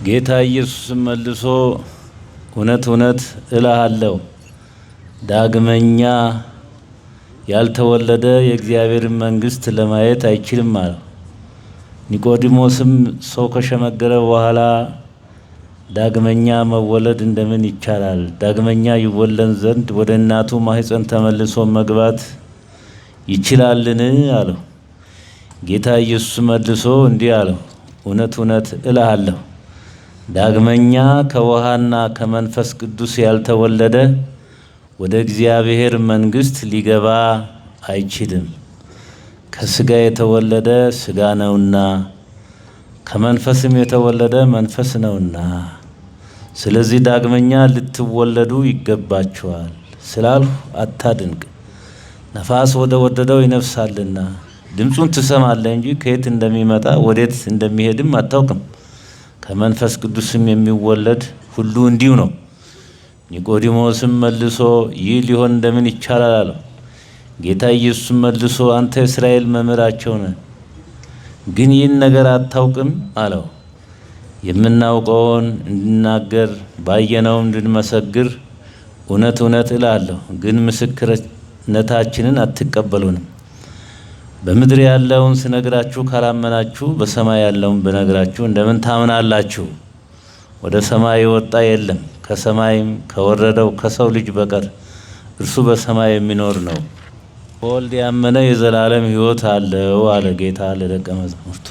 ጌታ ኢየሱስ መልሶ እውነት እውነት እልሃለሁ ዳግመኛ ያልተወለደ የእግዚአብሔርን መንግሥት ለማየት አይችልም አለው። ኒቆዲሞስም ሰው ከሸመገለ በኋላ ዳግመኛ መወለድ እንደምን ይቻላል? ዳግመኛ ይወለድ ዘንድ ወደ እናቱ ማኅፀን ተመልሶ መግባት ይችላልን? አለው። ጌታ ኢየሱስ መልሶ እንዲህ አለው፣ እውነት እውነት እልሃለሁ ዳግመኛ ከውሃና ከመንፈስ ቅዱስ ያልተወለደ ወደ እግዚአብሔር መንግሥት ሊገባ አይችልም። ከሥጋ የተወለደ ሥጋ ነውና ከመንፈስም የተወለደ መንፈስ ነውና፣ ስለዚህ ዳግመኛ ልትወለዱ ይገባችኋል ስላልሁ አታድንቅ። ነፋስ ወደ ወደደው ይነፍሳልና ድምፁን ትሰማለህ እንጂ ከየት እንደሚመጣ ወዴት እንደሚሄድም አታውቅም። ከመንፈስ ቅዱስም የሚወለድ ሁሉ እንዲሁ ነው። ኒቆዲሞስም መልሶ ይህ ሊሆን እንደምን ይቻላል አለው። ጌታ ኢየሱስ መልሶ አንተ የእስራኤል መምህራቸው ነህ፣ ግን ይህን ነገር አታውቅም አለው። የምናውቀውን እንድናገር ባየነውም እንድንመሰክር እውነት እውነት እላለሁ፣ ግን ምስክርነታችንን አትቀበሉንም። በምድር ያለውን ስነግራችሁ ካላመናችሁ በሰማይ ያለውን ብነግራችሁ እንደምን ታምናላችሁ? ወደ ሰማይ የወጣ የለም ከሰማይም ከወረደው ከሰው ልጅ በቀር እርሱ በሰማይ የሚኖር ነው። በወልድ ያመነ የዘላለም ሕይወት አለው አለ ጌታ ለደቀ መዛሙርቱ።